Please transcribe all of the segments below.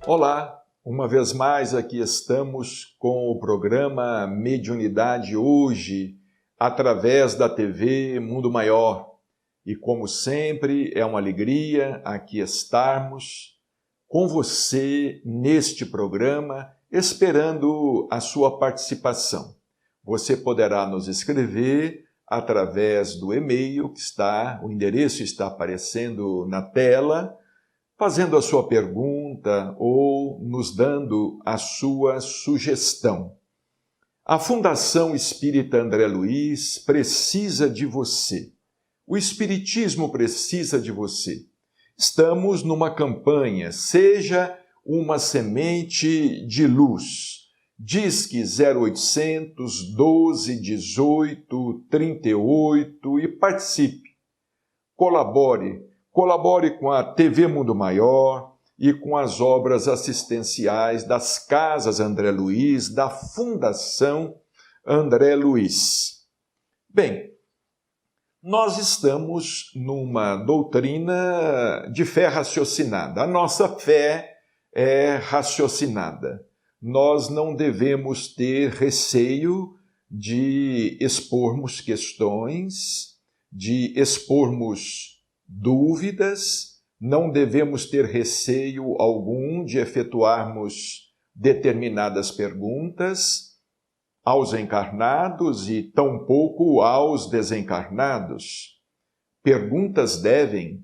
Olá, uma vez mais aqui estamos com o programa Mediunidade Hoje, através da TV Mundo Maior. E como sempre, é uma alegria aqui estarmos com você neste programa, esperando a sua participação. Você poderá nos escrever através do e-mail o endereço está aparecendo na tela, fazendo a sua pergunta ou nos dando a sua sugestão. A Fundação Espírita André Luiz precisa de você. O Espiritismo precisa de você. Estamos numa campanha, seja uma semente de luz. Disque 0800 12 18 38 e participe. Colabore com a TV Mundo Maior e com as obras assistenciais das Casas André Luiz, da Fundação André Luiz. Bem, nós estamos numa doutrina de fé raciocinada. A nossa fé é raciocinada. Nós não devemos ter receio de expormos questões, de expormos dúvidas, não devemos ter receio algum de efetuarmos determinadas perguntas aos encarnados e tampouco aos desencarnados. Perguntas devem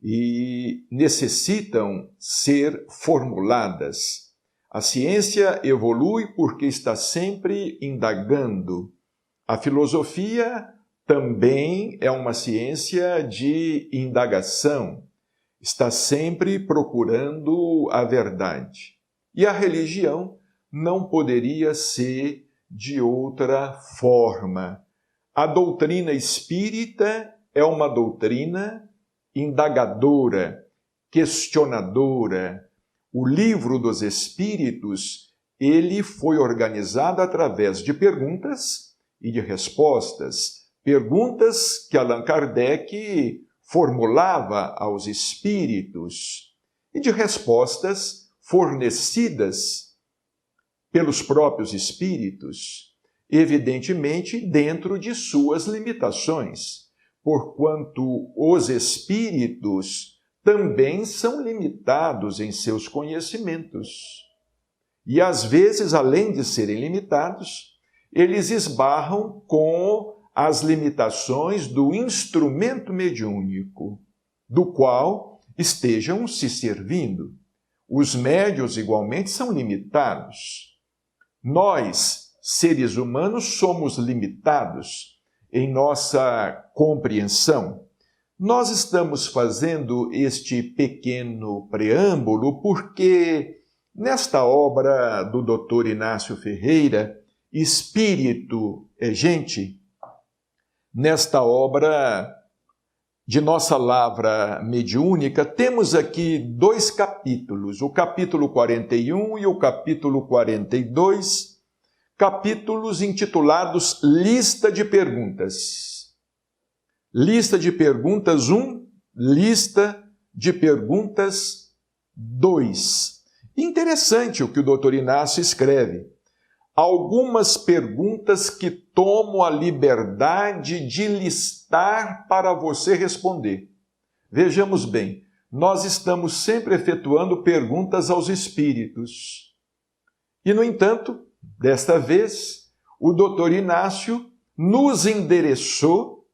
e necessitam ser formuladas. A ciência evolui porque está sempre indagando. A filosofia também é uma ciência de indagação, está sempre procurando a verdade. E a religião não poderia ser de outra forma. A doutrina espírita é uma doutrina indagadora, questionadora. O Livro dos Espíritos, ele foi organizado através de perguntas e de respostas. Perguntas que Allan Kardec formulava aos espíritos e de respostas fornecidas pelos próprios espíritos, evidentemente dentro de suas limitações, porquanto os espíritos também são limitados em seus conhecimentos. E às vezes, além de serem limitados, eles esbarram com as limitações do instrumento mediúnico, do qual estejam se servindo. Os médiuns, igualmente, são limitados. Nós, seres humanos, somos limitados em nossa compreensão. Nós estamos fazendo este pequeno preâmbulo porque, nesta obra do Dr. Inácio Ferreira, Espírito é Gente, nesta obra de nossa lavra mediúnica, temos aqui 2 capítulos, o capítulo 41 e o capítulo 42, capítulos intitulados Lista de Perguntas. Lista de Perguntas 1, Lista de Perguntas 2. Interessante o que o Dr. Inácio escreve. Algumas perguntas que tomo a liberdade de listar para você responder. Vejamos bem, nós estamos sempre efetuando perguntas aos espíritos. E, no entanto, desta vez, o Dr. Inácio nos endereçou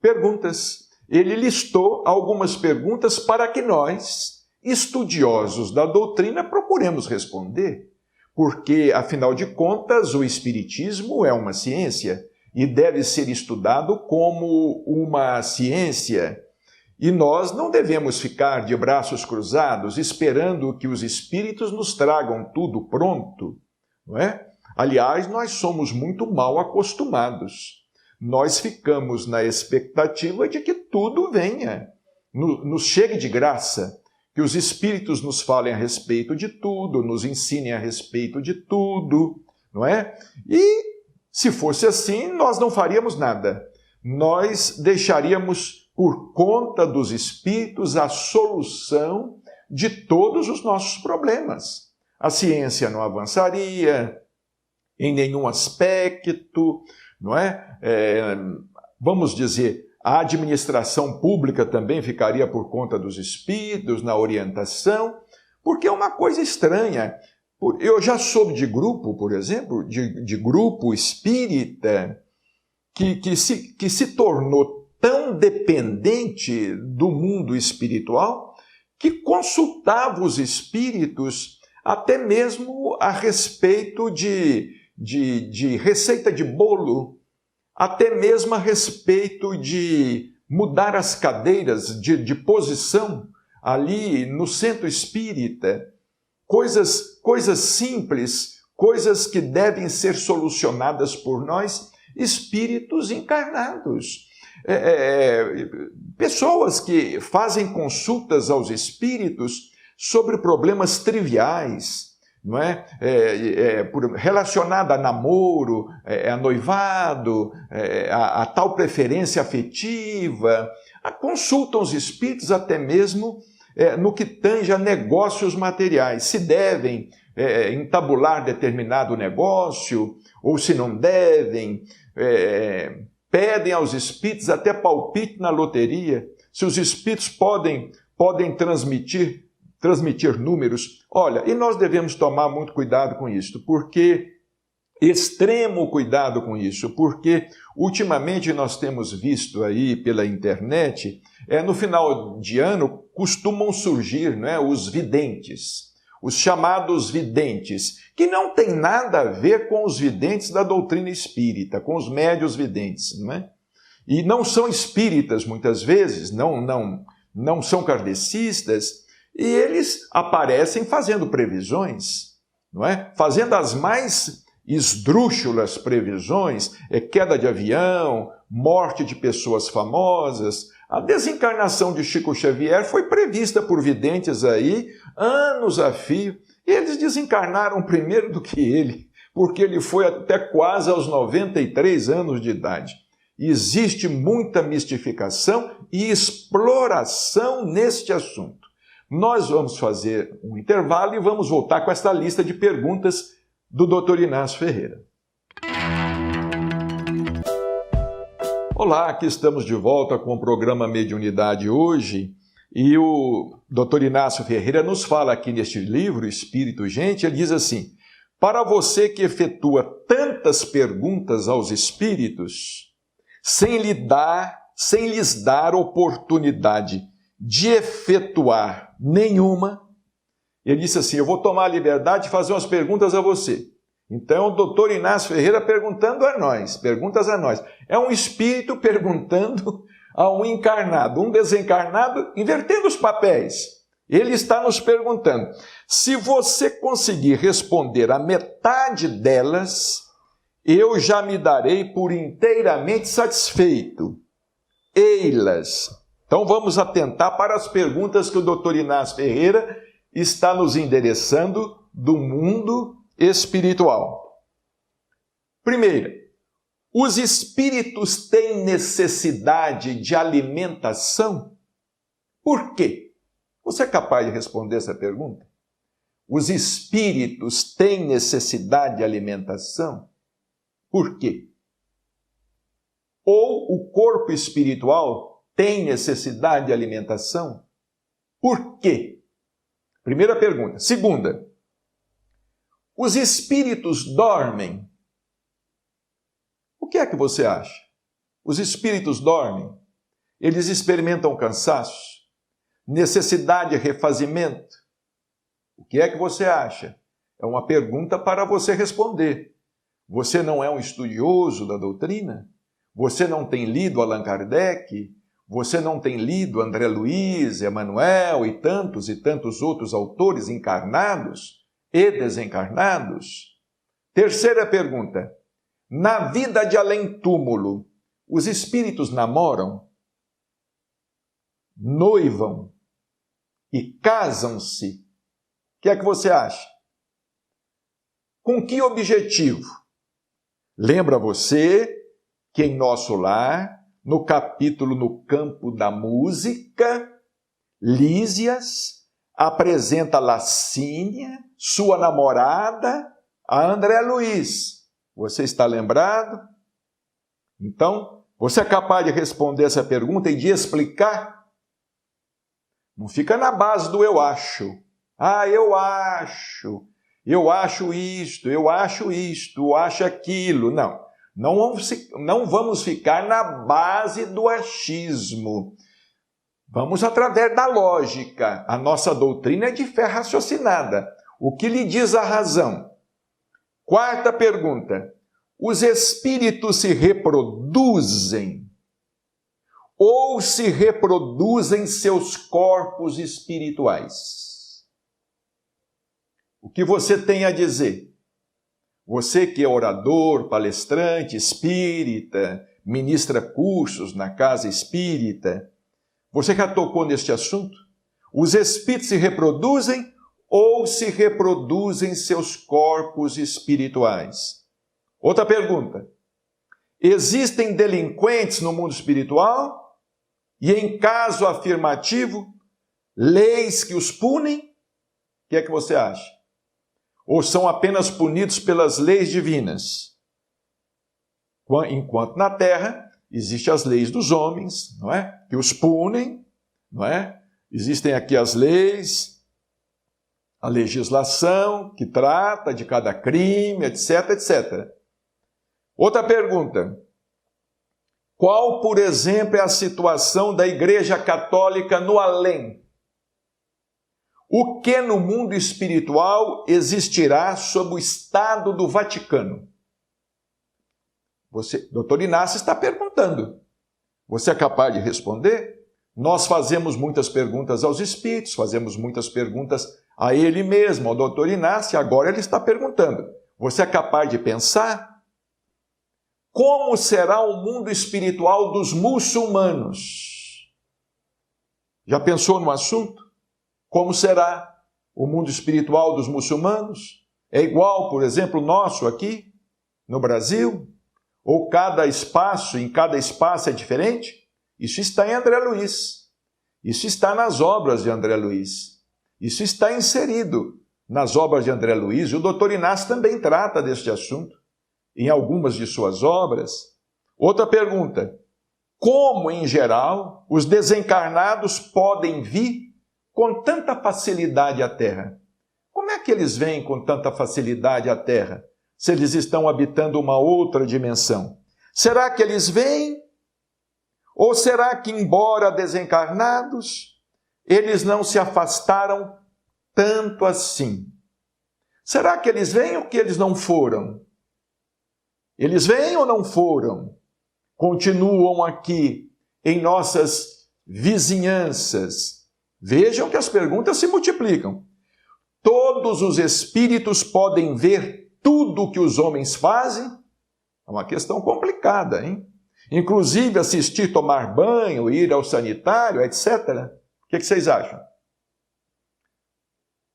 perguntas. Ele listou algumas perguntas para que nós, estudiosos da doutrina, procuremos responder. Porque, afinal de contas, o Espiritismo é uma ciência e deve ser estudado como uma ciência. E nós não devemos ficar de braços cruzados esperando que os espíritos nos tragam tudo pronto, não é? Aliás, nós somos muito mal acostumados. Nós ficamos na expectativa de que tudo venha, nos chegue de graça. Que os espíritos nos falem a respeito de tudo, nos ensinem a respeito de tudo, não é? E, se fosse assim, nós não faríamos nada. Nós deixaríamos por conta dos espíritos a solução de todos os nossos problemas. A ciência não avançaria em nenhum aspecto, não é? Vamos dizer, a administração pública também ficaria por conta dos espíritos, na orientação, porque é uma coisa estranha. Eu já soube de grupo, por exemplo, de grupo espírita, que se tornou tão dependente do mundo espiritual que consultava os espíritos até mesmo a respeito de receita de bolo, até mesmo a respeito de mudar as cadeiras de posição ali no centro espírita. Coisas simples, coisas que devem ser solucionadas por nós, espíritos encarnados. Pessoas que fazem consultas aos espíritos sobre problemas triviais, não é? Relacionada a namoro, a noivado, a tal preferência afetiva. Consultam os espíritos até mesmo no que tange a negócios materiais. Se devem entabular determinado negócio, ou se não devem, pedem aos espíritos até palpite na loteria, se os espíritos podem transmitir números. Olha, e nós devemos tomar muito cuidado com isso, extremo cuidado com isso, porque ultimamente nós temos visto aí pela internet, no final de ano costumam surgir, não é, os videntes, os chamados videntes, que não tem nada a ver com os videntes da doutrina espírita, com os médios videntes, não é? E não são espíritas muitas vezes, não são kardecistas, e eles aparecem fazendo previsões, não é? Fazendo as mais esdrúxulas previsões, queda de avião, morte de pessoas famosas. A desencarnação de Chico Xavier foi prevista por videntes aí, anos a fio, e eles desencarnaram primeiro do que ele, porque ele foi até quase aos 93 anos de idade. Existe muita mistificação e exploração neste assunto. Nós vamos fazer um intervalo e vamos voltar com esta lista de perguntas do Dr. Inácio Ferreira. Olá, aqui estamos de volta com o programa Mediunidade hoje, e o Dr. Inácio Ferreira nos fala aqui neste livro, Espírito Gente, ele diz assim: para você que efetua tantas perguntas aos espíritos, sem lhes dar oportunidade de efetuar nenhuma, ele disse assim: eu vou tomar a liberdade de fazer umas perguntas a você. Então, o doutor Inácio Ferreira perguntando a nós, perguntas a nós. É um espírito perguntando a um encarnado, um desencarnado, invertendo os papéis. Ele está nos perguntando: se você conseguir responder a metade delas, eu já me darei por inteiramente satisfeito. Ei-las. Então, vamos atentar para as perguntas que o doutor Inácio Ferreira está nos endereçando do mundo espiritual. Primeira, os espíritos têm necessidade de alimentação? Por quê? Você é capaz de responder essa pergunta? Os espíritos têm necessidade de alimentação? Por quê? Ou o corpo espiritual tem necessidade de alimentação? Por quê? Primeira pergunta. Segunda, os espíritos dormem? O que é que você acha? Os espíritos dormem? Eles experimentam cansaço? Necessidade de refazimento? O que é que você acha? É uma pergunta para você responder. Você não é um estudioso da doutrina? Você não tem lido Allan Kardec? Você não tem lido André Luiz, Emmanuel e tantos outros autores encarnados e desencarnados? Terceira pergunta. Na vida de além-túmulo, os espíritos namoram, noivam e casam-se? O que é que você acha? Com que objetivo? Lembra você que em Nosso Lar, no capítulo No Campo da Música, Lísias, apresenta Lacínia, sua namorada, a André Luiz. Você está lembrado? Então, você é capaz de responder essa pergunta e de explicar? Não fica na base do eu acho. Ah, eu acho isto, eu acho aquilo. Não vamos ficar na base do achismo. Vamos através da lógica. A nossa doutrina é de fé raciocinada. O que lhe diz a razão? Quarta pergunta. Os espíritos se reproduzem ou se reproduzem seus corpos espirituais? O que você tem a dizer? Você que é orador, palestrante, espírita, ministra cursos na casa espírita, você já tocou neste assunto? Os espíritos se reproduzem ou se reproduzem seus corpos espirituais? Outra pergunta. Existem delinquentes no mundo espiritual? E em caso afirmativo, leis que os punem? O que é que você acha? Ou são apenas punidos pelas leis divinas? Enquanto na Terra existem as leis dos homens, não é? Que os punem, não é? Existem aqui as leis, a legislação que trata de cada crime, etc, etc. Outra pergunta. Qual, por exemplo, é a situação da Igreja Católica no além? O que no mundo espiritual existirá sob o Estado do Vaticano? Dr. Inácio está perguntando. Você é capaz de responder? Nós fazemos muitas perguntas aos espíritos, fazemos muitas perguntas a ele mesmo, ao Dr. Inácio, e agora ele está perguntando. Você é capaz de pensar? Como será o mundo espiritual dos muçulmanos? Já pensou no assunto? Como será o mundo espiritual dos muçulmanos? É igual, por exemplo, o nosso aqui, no Brasil? Ou em cada espaço é diferente? Isso está em André Luiz. Isso está nas obras de André Luiz. Isso está inserido nas obras de André Luiz. E o Dr. Inácio também trata deste assunto em algumas de suas obras. Outra pergunta. Como, em geral, os desencarnados podem vir com tanta facilidade à Terra? Como é que eles vêm com tanta facilidade à Terra, se eles estão habitando uma outra dimensão? Será que eles vêm? Ou será que, embora desencarnados, eles não se afastaram tanto assim? Será que eles vêm ou que eles não foram? Eles vêm ou não foram? Continuam aqui em nossas vizinhanças. Vejam que as perguntas se multiplicam. Todos os espíritos podem ver tudo o que os homens fazem? É uma questão complicada, hein? Inclusive assistir tomar banho, ir ao sanitário, etc. O que vocês acham?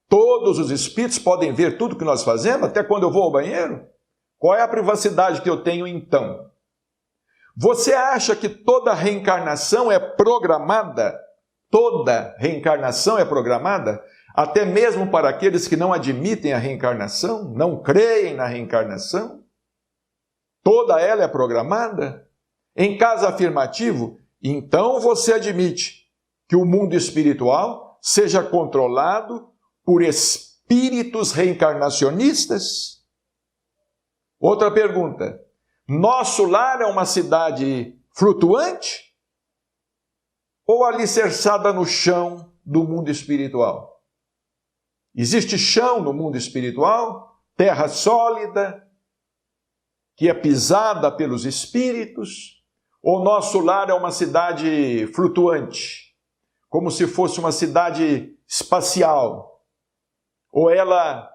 Todos os espíritos podem ver tudo o que nós fazemos, até quando eu vou ao banheiro? Qual é a privacidade que eu tenho então? Você acha que toda reencarnação é programada? Toda reencarnação é programada? Até mesmo para aqueles que não admitem a reencarnação, não creem na reencarnação? Toda ela é programada? Em caso afirmativo, então você admite que o mundo espiritual seja controlado por espíritos reencarnacionistas? Outra pergunta. Nosso lar é uma cidade flutuante ou alicerçada no chão do mundo espiritual? Existe chão no mundo espiritual? Terra sólida, que é pisada pelos espíritos? Ou nosso lar é uma cidade flutuante, como se fosse uma cidade espacial? Ou ela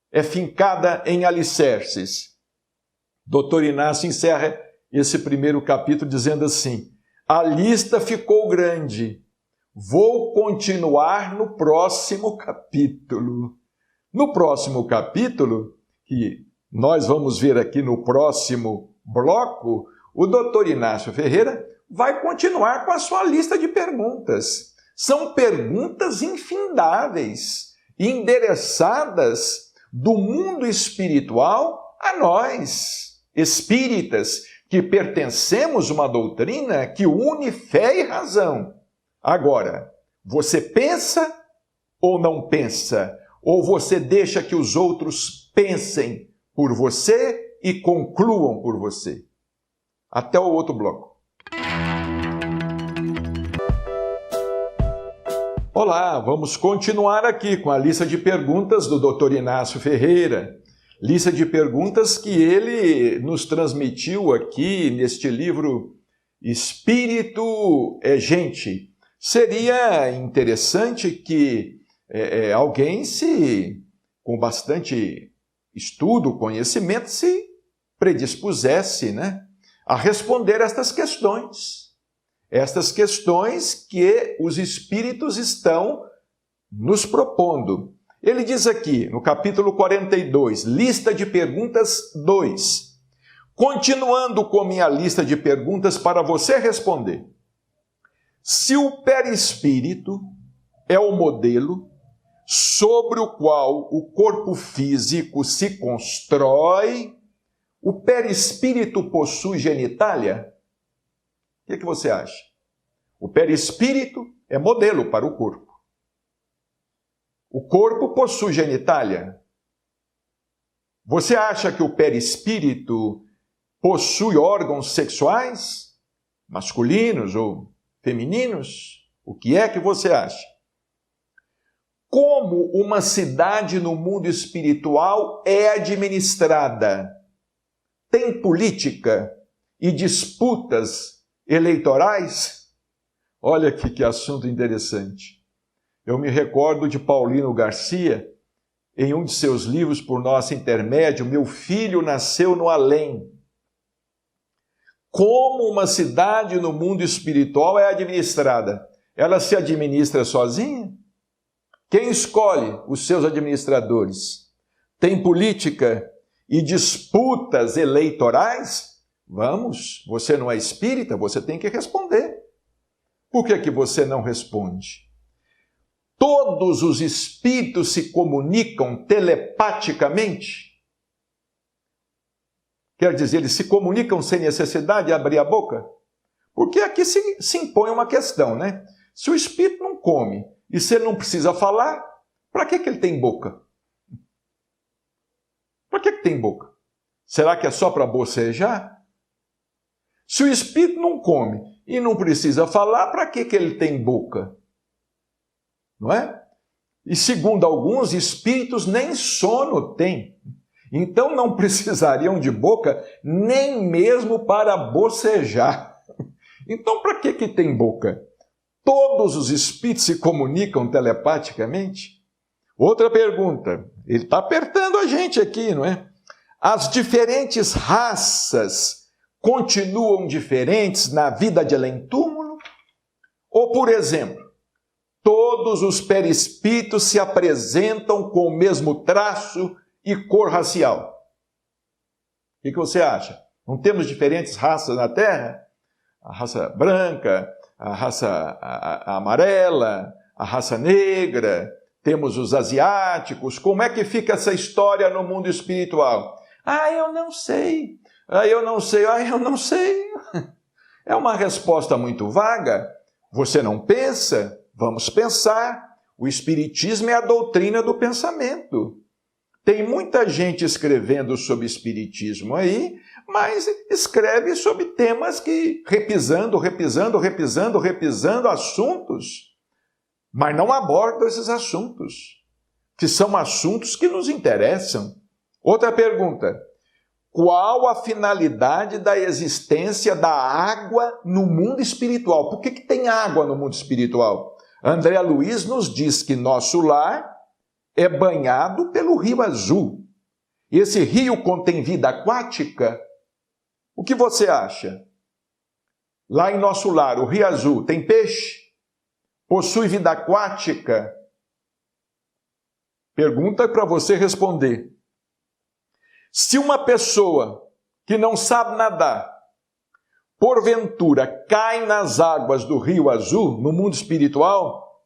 é fincada em alicerces? Dr. Inácio encerra esse primeiro capítulo dizendo assim: a lista ficou grande, vou continuar no próximo capítulo. No próximo capítulo, que nós vamos ver aqui no próximo bloco, o Dr. Inácio Ferreira vai continuar com a sua lista de perguntas. São perguntas infindáveis, endereçadas do mundo espiritual a nós, espíritas, que pertencemos a uma doutrina que une fé e razão. Agora, você pensa ou não pensa? Ou você deixa que os outros pensem por você e concluam por você? Até o outro bloco. Olá, vamos continuar aqui com a lista de perguntas do Dr. Inácio Ferreira. Lista de perguntas que ele nos transmitiu aqui neste livro Espírito é Gente. Seria interessante que alguém com bastante estudo, conhecimento, se predispusesse, a responder estas questões. Estas questões que os espíritos estão nos propondo. Ele diz aqui, no capítulo 42, lista de perguntas 2. Continuando com minha lista de perguntas para você responder. Se o perispírito é o modelo sobre o qual o corpo físico se constrói, o perispírito possui genitália? O que você acha? O perispírito é modelo para o corpo. O corpo possui genitália. Você acha que o perispírito possui órgãos sexuais, masculinos ou femininos? O que é que você acha? Como uma cidade no mundo espiritual é administrada? Tem política e disputas eleitorais? Olha aqui que assunto interessante. Eu me recordo de Paulino Garcia, em um de seus livros, Por Nosso Intermédio, Meu Filho Nasceu no Além. Como uma cidade no mundo espiritual é administrada? Ela se administra sozinha? Quem escolhe os seus administradores? Tem política e disputas eleitorais? Vamos, você não é espírita, você tem que responder. Por que você não responde? Todos os espíritos se comunicam telepaticamente? Quer dizer, eles se comunicam sem necessidade de abrir a boca? Porque aqui se impõe uma questão, Se o espírito não come e se ele não precisa falar, para que ele tem boca? Para que tem boca? Será que é só para bocejar? Se o espírito não come e não precisa falar, para que ele tem boca? Não é? E segundo alguns, espíritos nem sono têm. Então não precisariam de boca nem mesmo para bocejar. Então para que tem boca? Todos os espíritos se comunicam telepaticamente? Outra pergunta, ele está apertando a gente aqui, não é? As diferentes raças continuam diferentes na vida de além-túmulo? Ou, por exemplo, todos os perispíritos se apresentam com o mesmo traço e cor racial? O que você acha? Não temos diferentes raças na Terra? A raça branca, a raça amarela, a raça negra, temos os asiáticos. Como é que fica essa história no mundo espiritual? Eu não sei. Eu não sei. Eu não sei. É uma resposta muito vaga. Você não pensa? Vamos pensar. O espiritismo é a doutrina do pensamento. Tem muita gente escrevendo sobre espiritismo aí, mas escreve sobre temas que repisando assuntos, mas não abordam esses assuntos, que são assuntos que nos interessam. Outra pergunta: qual a finalidade da existência da água no mundo espiritual? Por que tem água no mundo espiritual? André Luiz nos diz que nosso lar é banhado pelo Rio Azul. Esse rio contém vida aquática? O que você acha? Lá em nosso lar, o Rio Azul, tem peixe? Possui vida aquática? Pergunta para você responder. Se uma pessoa que não sabe nadar, porventura cai nas águas do Rio Azul, no mundo espiritual,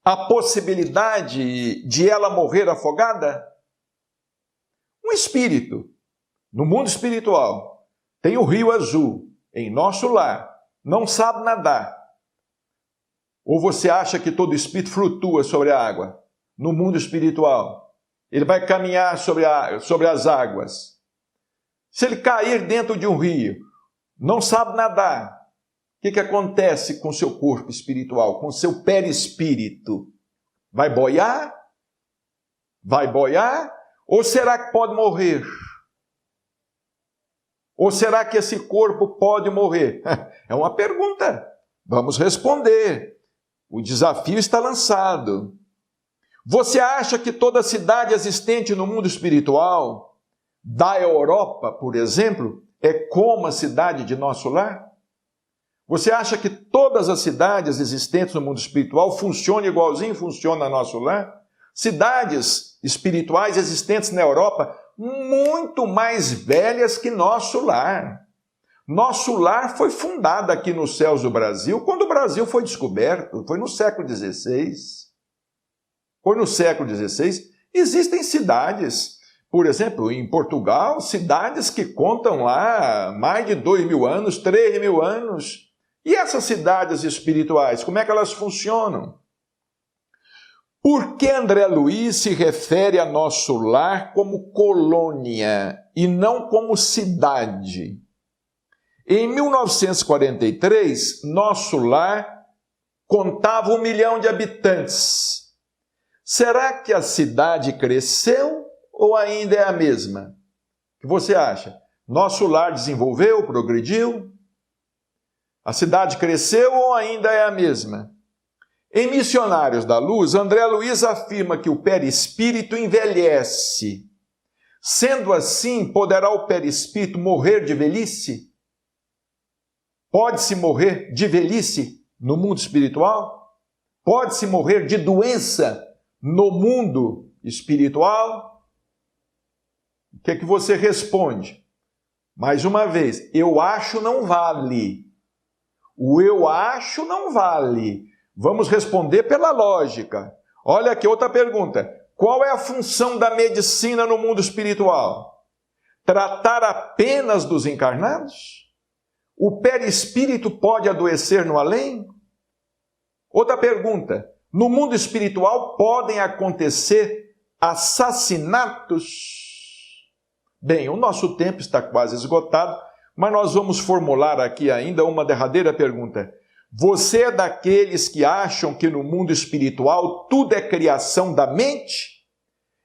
a possibilidade de ela morrer afogada? Um espírito, no mundo espiritual, tem o rio azul em nosso lar, não sabe nadar. Ou você acha que todo espírito flutua sobre a água? No mundo espiritual, ele vai caminhar sobre as águas. Se ele cair dentro de um rio, não sabe nadar, o que acontece com o seu corpo espiritual, com o seu perispírito? Vai boiar? Vai boiar? Ou será que pode morrer? Ou será que esse corpo pode morrer? É uma pergunta. Vamos responder. O desafio está lançado. Você acha que toda cidade existente no mundo espiritual, da Europa, por exemplo, é como a cidade de nosso lar? Você acha que todas as cidades existentes no mundo espiritual funcionam igualzinho funciona nosso lar? Cidades espirituais existentes na Europa, muito mais velhas que nosso lar. Nosso lar foi fundado aqui nos céus do Brasil quando o Brasil foi descoberto, foi no século XVI. Foi no século XVI. Existem cidades, por exemplo, em Portugal, cidades que contam lá mais de 2.000 anos, 3.000 anos. E essas cidades espirituais, como é que elas funcionam? Por que André Luiz se refere a nosso lar como colônia e não como cidade? Em 1943, nosso lar contava 1 milhão de habitantes. Será que a cidade cresceu ou ainda é a mesma? O que você acha? Nosso lar desenvolveu, progrediu? A cidade cresceu ou ainda é a mesma? Em Missionários da Luz, André Luiz afirma que o perispírito envelhece. Sendo assim, poderá o perispírito morrer de velhice? Pode-se morrer de velhice no mundo espiritual? Pode-se morrer de doença no mundo espiritual? O que é que você responde? Mais uma vez, eu acho não vale. O eu acho não vale. Vamos responder pela lógica. Olha aqui outra pergunta. Qual é a função da medicina no mundo espiritual? Tratar apenas dos encarnados? O perispírito pode adoecer no além? Outra pergunta. No mundo espiritual podem acontecer assassinatos? Bem, o nosso tempo está quase esgotado, mas nós vamos formular aqui ainda uma derradeira pergunta. Você é daqueles que acham que no mundo espiritual tudo é criação da mente?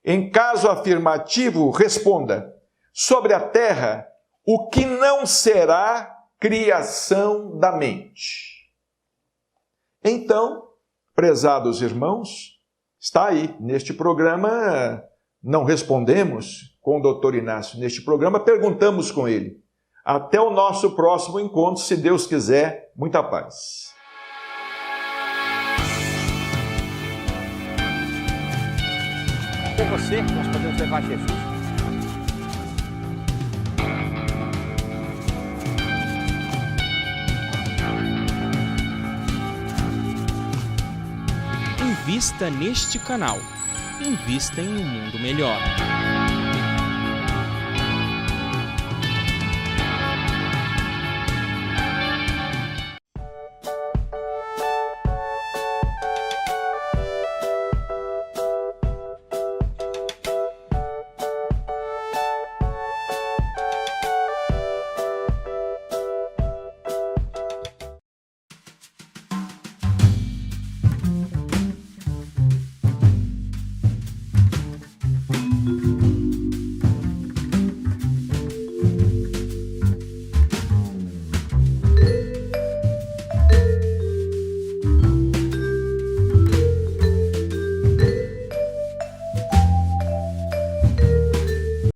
Em caso afirmativo, responda. Sobre a terra, o que não será criação da mente? Então, prezados irmãos, está aí, neste programa, não respondemos com o Dr. Inácio, neste programa perguntamos com ele. Até o nosso próximo encontro, se Deus quiser. Muita paz. Com você, nós podemos levar Jesus. Invista neste canal. Invista em um mundo melhor.